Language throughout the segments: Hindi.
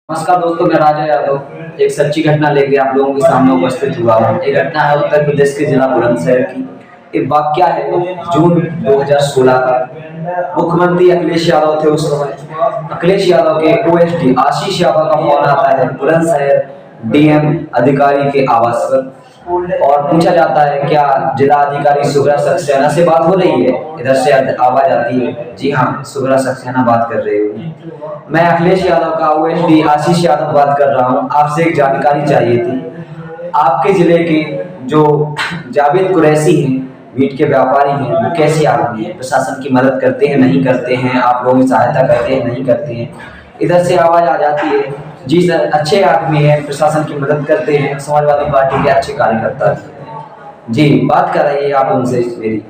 नमस्कार दोस्तों, मैं राजा यादव एक सच्ची घटना लेके आप लोगों के सामने उपस्थित हुआ हूँ। ये घटना है उत्तर प्रदेश के जिला बुलंदशहर की। एक वाकया है जून 2016 का। मुख्यमंत्री अखिलेश यादव थे उस समय। अखिलेश यादव के ओएसडी आशीष यादव का फोन आता है बुलंदशहर डीएम अधिकारी के आवास पर और पूछा जाता है क्या जिला अधिकारी सुब्रा सक्सेना से बात हो रही है। इधर से आवाज आती है, जी हाँ, सुब्रा सक्सेना बात कर रही हूँ। मैं अखिलेश यादव का ओएसडी आशीष यादव बात कर रहा हूँ। आपसे एक जानकारी चाहिए थी। आपके जिले के जो जावेद कुरैशी हैं, मीट के व्यापारी हैं, वो कैसे आदमी है? प्रशासन की मदद करते हैं, नहीं करते हैं? आप लोगों की सहायता करते हैं, नहीं करते हैं? इधर से आवाज आ जाती है, जी सर, अच्छे आदमी हैं, प्रशासन की मदद करते हैं, समाजवादी पार्टी के अच्छे कार्यकर्ता हैं। जी, बात कराइए आप उनसे मेरी।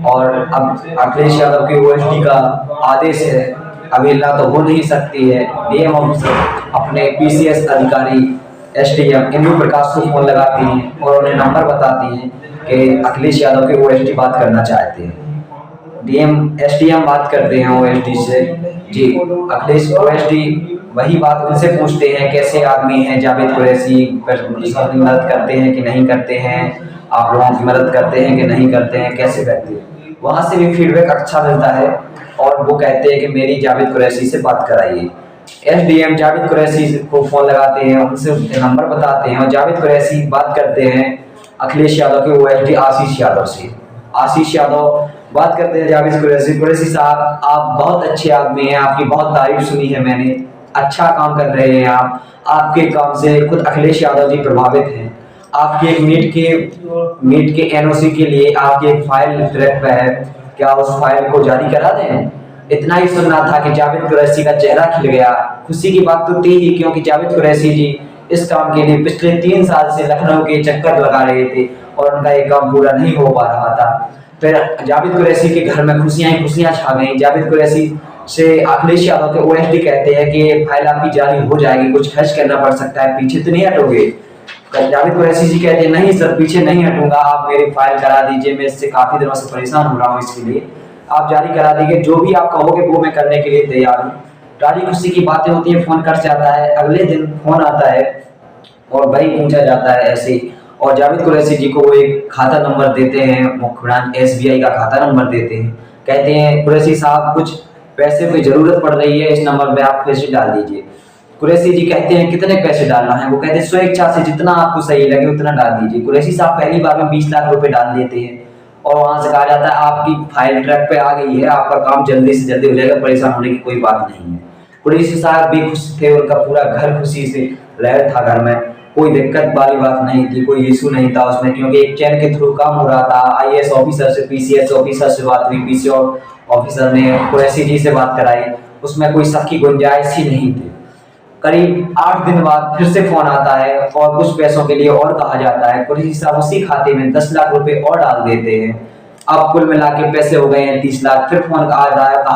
और अब अखिलेश यादव के ओएसडी का आदेश है, अवहेलना तो हो नहीं सकती है। डीएम ऑफिसर अपने पीसीएस अधिकारी एसडीएम इंदु प्रकाश को फोन लगाती हैं और उन्हें नंबर बताती हैं कि अखिलेश यादव के ओएसडी बात करना चाहते हैं। डीएम एसडीएम बात करते हैं ओएसडी से। जी, अखिलेश ओएसडी वही बात उनसे पूछते हैं, कैसे आदमी हैं जावेद कुरैशी, मदद करते हैं कि नहीं करते हैं, आप लोगों की मदद करते हैं कि नहीं करते हैं, कैसे करते हैं। वहाँ से भी फीडबैक अच्छा मिलता है और वो कहते हैं कि मेरी जावेद कुरैशी से बात कराइए। एसडीएम जावेद कुरैशी को फोन लगाते हैं, उनसे नंबर बताते हैं और जावेद कुरैशी बात करते हैं अखिलेश यादव के ओएसडी आशीष यादव से। आशीष यादव बात करते हैं जावेद कुरैशी, कुरैशी साहब, आप बहुत अच्छे आदमी हैं, आपकी बहुत तारीफ सुनी है मैंने, अच्छा काम कर रहे हैं आप। आपके काम से खुद अखिलेश यादव जी प्रभावित हैं। आपकी एक मीट के एनओसी के लिए आपकी एक फाइल ट्रैक पे है, क्या उस फाइल को जारी करा दें? इतना ही सुनना था कि जावेद कुरैशी का चेहरा खिल गया। खुशी की बात तो थी ही, क्योंकि जावेद कुरैशी जी इस काम के लिए पिछले 3 साल से लखनऊ के चक्कर लगा रहे थे और उनका ये काम पूरा नहीं हो पा रहा था। फिर जावेद कुरैशी के घर में खुशियां ही खुशियां छा गई। जावेद कुरैशी से अखिलेश यादव के ओएसडी कहते हैं कि ये फाइल आपकी जारी हो जाएगी, कुछ खर्च करना पड़ सकता है, पीछे तो नहीं हटोगे? जावेद कुरैशी जी कहते हैं नहीं सर, पीछे नहीं हटूंगा, आप मेरी फाइल करा दीजिए, मैं इससे काफी दिनों से परेशान हो रहा हूँ, इसके लिए आप जारी करा दीजिए, जो भी आप कहोगे वो मैं करने के लिए तैयार हूँ। राजी खुशी की बातें होती है, फोन कट जाता है। अगले दिन फोन आता है और वही पूछा जाता है ऐसे, और जावेद कुरैशी जी को वो एक खाता नंबर देते हैं, मुख्य ब्रांच एसबीआई का खाता नंबर देते हैं। कहते हैं कुरैशी साहब कुछ पैसे की जरूरत पड़ रही है, इस नंबर पे आप पैसे डाल दीजिए। कुरैशी जी कहते हैं कितने पैसे डालना है? वो कहते हैं स्वेच्छा से जितना आपको सही लगे उतना डाल दीजिए। कुरैशी साहब पहली बार में 20 लाख रुपए डाल देते हैं और वहां से कहा जाता है आपकी फाइल ट्रैक पे आ गई है, आपका काम जल्दी से जल्दी हो जाएगा, परेशान होने की कोई बात नहीं है। कुरैशी साहब भी खुश थे, उनका पूरा घर खुशी से लहर था घर में, कोई दिक्कत वाली बात नहीं थी, कोई इशू नहीं था उसमें, क्योंकि एक चैन के थ्रू काम हो रहा था। आईएएस ऑफिसर से पीसीएस ऑफिसर से बात हुई, पीसीएस ऑफिसर ने कुरैशी जी से बात कराई, उसमें कोई शक की गुंजाइश ही नहीं थी। करीब 8 दिन बाद फिर से फोन आता है और कुछ पैसों के लिए और कहा जाता है। कुरैशी साहब उसी खाते में 10 लाख रुपए और डाल देते हैं। अब कुल मिला के पैसे हो गए हैं 30 लाख। फिर फोन कहा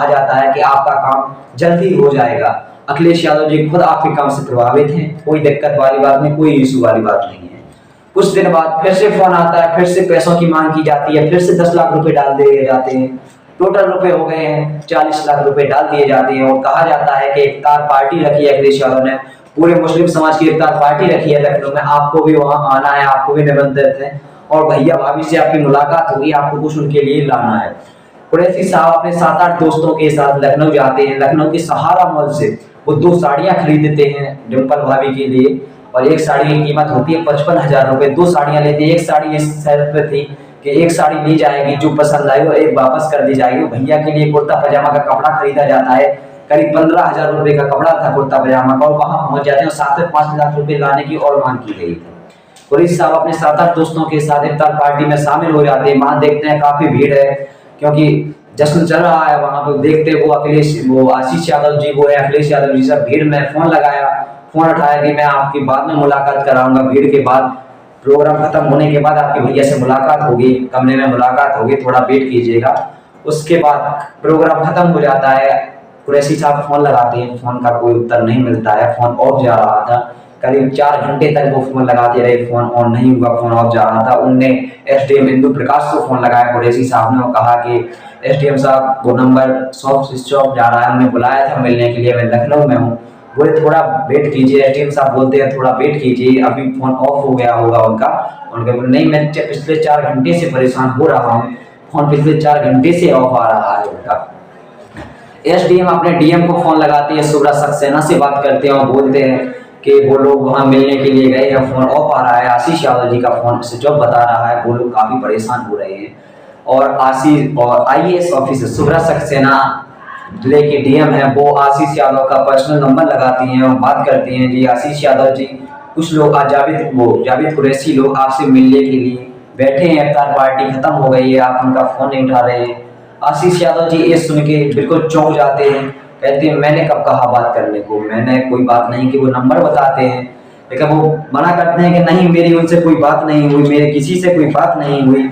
जाता है कि आपका काम जल्दी हो जाएगा। अखिलेश यादव जी खुद आपके काम से प्रभावित हैं, कोई दिक्कत वाली बात नहीं, कोई इशू वाली बात नहीं है। कुछ दिन बाद फिर से फोन आता है, फिर से पैसों की मांग की जाती है, फिर से 10 लाख रुपए डाल दिए जाते हैं। टोटल रुपए हो गए हैं 40 लाख रुपए डाल दिए जाते हैं और कहा जाता है कि इफ्तार पार्टी रखी है अखिलेश यादव ने, पूरे मुस्लिम समाज की इफ्तार पार्टी रखी है लखनऊ में, आपको भी वहां आना है, आपको भी निमंत्रित है और भैया भाभी से आपकी मुलाकात होगी, आपको कुछ उनके लिए लाना है। कुरैशी साहब अपने 7-8 दोस्तों के साथ लखनऊ जाते हैं। लखनऊ के सहारा मॉल से वो 2 साड़ियां खरीदते हैं डिम्पल भाभी के लिए और एक साड़ी की कीमत होती है 55,000 रुपए। 2 साड़ियां लेते हैं, एक साड़ी इस शर्त पे थी कि एक साड़ी ली जाएगी, जो पसंद आई और एक वापस कर दी जाएगी। भैया के लिए कुर्ता पजामा का कपड़ा खरीदा जाता है, करीब 15,000 रुपए का कपड़ा था कुर्ता पजामा का, और वहां पहुंच जाते हैं और साथ में 5 लाख रुपए लाने की और मांग की गई थी। कुरैशी साहब अपने 7-8 दोस्तों के साथ इफ्तार पार्टी में शामिल हो जाते हैं। वहां देखते हैं काफी भीड़ है, क्योंकि जश्न चल रहा है। वहां पर देखते वो आशीष यादव जी, वो है अखिलेश यादव जी, सब भीड़ में फोन लगाया, फोन उठाया कि मैं आपकी बाद में मुलाकात कराऊंगा, भीड़ के बाद, प्रोग्राम खत्म होने के बाद आपके भैया से मुलाकात होगी, कमरे में मुलाकात होगी, थोड़ा वेट कीजिएगा। उसके बाद प्रोग्राम खत्म हो जाता है। कुरैशी साहब फोन लगाते हैं, फोन का कोई उत्तर नहीं मिलता है, फोन ऑफ जा रहा था। करीब 4 घंटे तक वो फोन लगाते रहे, फोन ऑन नहीं हुआ, फोन ऑफ जा रहा था। उनने एसडीएम इंदु प्रकाश को फोन लगाया कुरैशी साहब ने और कहा कि एसडीएम साहब वो नंबर स्विच ऑफ जा रहा है, हमने बुलाया था मिलने के लिए, मैं लखनऊ में हूँ, बोले थोड़ा वेट कीजिए, एसडीएम साहब बोलते हैं थोड़ा वेट कीजिए, अभी फोन ऑफ हो गया होगा उनका। उनके बोले नहीं, मैं पिछले 4 घंटे से परेशान हो रहा हूँ, फोन पिछले 4 घंटे से ऑफ आ रहा है उनका। एसडीएम अपने डीएम को फोन लगाते हैं, सुब्रत सक्सेना से बात करते हैं और बोलते हैं कि वो लोग वहाँ मिलने के लिए गए हैं, फोन ऑफ आ रहा है, आशीष यादव जी का फोन स्विच ऑफ बता रहा है, वो लोग काफ़ी परेशान हो रहे हैं। और आशीष और आईएएस ऑफिसर सुब्रत सक्सेना जिले के डीएम है, वो आशीष यादव का पर्सनल नंबर लगाती हैं और बात करती हैं, जी आशीष यादव जी, कुछ लोग आज जावेद कुरैशी लोग आपसे मिलने के लिए बैठे हैं, इफ्तार पार्टी खत्म हो गई है, आप उनका फोन नहीं उठा रहे हैं। आशीष यादव जी ये सुन के बिल्कुल चौंक जाते हैं, कहते हैं मैंने कब कहा बात करने को, मैंने कोई बात नहीं की। वो नंबर बताते हैं लेकिन वो मना करते हैं कि नहीं, मेरी उनसे कोई बात नहीं हुई, मेरे किसी से कोई बात नहीं हुई।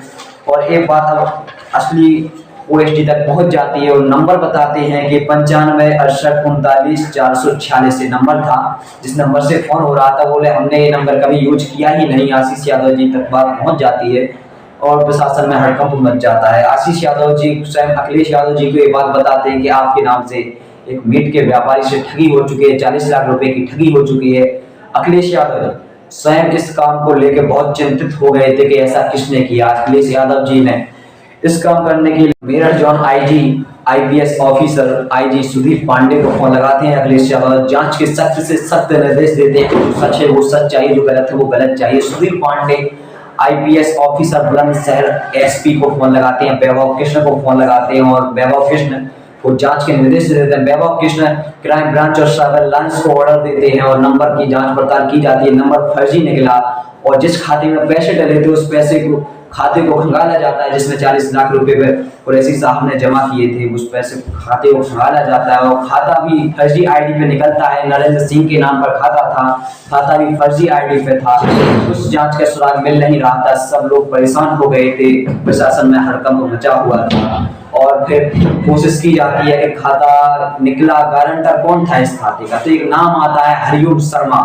और एक बात अब असली ओएसडी तक पहुंच जाती है और नंबर बताते हैं कि 95 68 39 446 से नंबर था, जिस नंबर से फोन हो रहा था। बोले हमने ये नंबर कभी यूज किया ही नहीं। आशीष यादव जी तक बात पहुंच जाती है और प्रशासन में हड़कंप मच जाता है। आशीष यादव जी स्वयं अखिलेश यादव जी को ये बात बताते हैं कि आपके नाम से एक मीट के व्यापारी से ठगी हो चुकी है, 40 लाख रुपए की ठगी हो चुकी है। अखिलेश यादव स्वयं इस काम को लेकर बहुत चिंतित हो गए थे कि ऐसा किसने किया। अखिलेश यादव जी ने इस काम करने के लिए Meerut zone IG IPS officer IG Sudhir Pandey को फोन लगाते हैं। अखिलेश यादव जांच के सख्त से सख्त निर्देश देते हैं कि जो सच है वो सच चाहिए, जो गलत है वो गलत चाहिए। Sudhir Pandey IPS officer Bulandshahr SP को फोन लगाते हैं, वैभव कृष्ण को फोन लगाते हैं और वैभव कृष्ण को जांच के निर्देश देते हैं। वैभव कृष्ण क्राइम ब्रांच और साइबर लाइंस को ऑर्डर देते हैं और नंबर की जांच पड़ताल की जाती है। नंबर फर्जी निकला और जिस खाते में पैसे डले थे उस पैसे को खाते को खंगाला जाता है, जिसमें 40 लाख रुपए कुरैशी साहब ने जमा किए थे, उस पैसे खाते को खंगाला जाता है और खाता भी फर्जी आईडी पे निकलता है। नरेंद्र सिंह के नाम पर खाता था, खाता भी फर्जी आईडी पे था। उस जांच का सुराग मिल नहीं रहा था, सब लोग परेशान हो गए थे, प्रशासन में हड़कंप मचा हुआ था। और फिर कोशिश की जाती है कि खाता निकला, गारंटर कौन था इस खाते का, तो एक नाम आता है हरिओम शर्मा।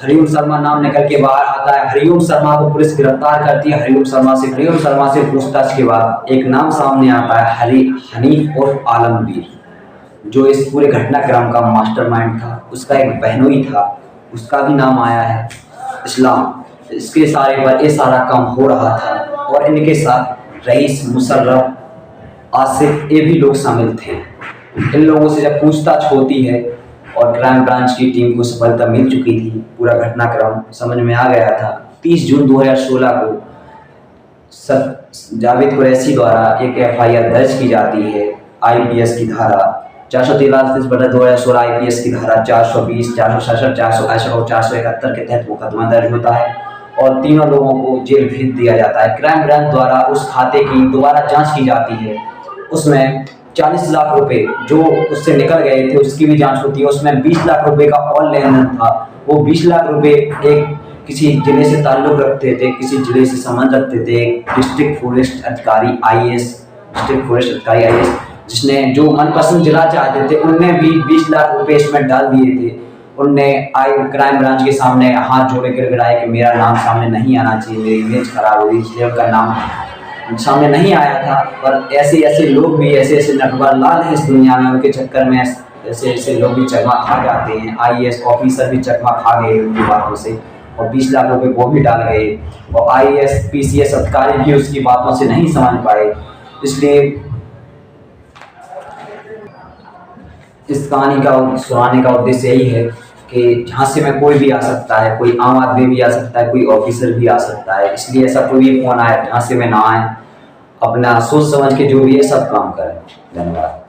हरिओम शर्मा नाम निकल के बाहर आता है। हरिओम शर्मा को पुलिस गिरफ्तार करती है। हरिओम शर्मा से पूछताछ के बाद एक नाम सामने आता है, हनीफ उर्फ आलमगीर, जो इस पूरे घटनाक्रम का मास्टरमाइंड था। उसका एक बहनोई था, उसका भी नाम आया है इस्लाम। इसके इशारे पर ये सारा काम हो रहा था और इनके साथ रईस, मुशर्रफ, आसिफ, ये भी लोग शामिल थे। इन लोगों से जब पूछताछ होती है और क्राइम ब्रांच की टीम को सफलता मिल चुकी थी, पूरा घटनाक्रम समझ में आ गया था। 30 जून 2016 को जावेद कुरैशी द्वारा एक एफआईआर दर्ज की जाती है। आईपीएस की धारा 443/2016 आईपीएस की धारा 420, 467, 468 और 471 के तहत मुकदमा दर्ज होता है और तीनों लोगों को जेल भेज दिया जाता है। क्राइम ब्रांच द्वारा उस खाते की दोबारा जांच की जाती है, उसमें 40 लाख रुपए जो उससे निकल गए थे उसकी भी जांच होती है। उसमें 20 लाख रुपए का और लेन देन था। वो 20 लाख रुपए एक किसी जिले से ताल्लुक रखते थे, किसी जिले से संबंध रखते थे। डिस्ट्रिक्ट फॉरेस्ट अधिकारी आईएएस, जिसने जो मनपसंद जिला चाहते थे उनने भी 20 लाख रुपए इसमें डाल दिए थे। उनने क्राइम ब्रांच के सामने हाथ जोड़े गिड़गिड़ाए कि मेरा नाम सामने नहीं आना चाहिए, मेरी इमेज खराब हुई, इसलिए उनका नाम सामने नहीं आया था। पर ऐसे ऐसे लोग भी, ऐसे ऐसे नटवर लाल हैं इस दुनिया में, उनके चक्कर में ऐसे ऐसे लोग भी चकमा खा जाते हैं। आईएएस ऑफिसर भी चकमा खा गए उनकी बातों से और 20 लाख रुपए वो भी डाल गए और आईएएस पीसीएस अधिकारी भी उसकी बातों से नहीं समझ पाए। इसलिए इस कहानी का सुनाने का उद्देश्य यही है कि झांसे में कोई भी आ सकता है, कोई आम आदमी भी आ सकता है, कोई ऑफिसर भी आ सकता है। इसलिए ऐसा कोई भी फोन आए झांसे में ना आए, अपना सोच समझ के जो भी है सब काम करें। धन्यवाद।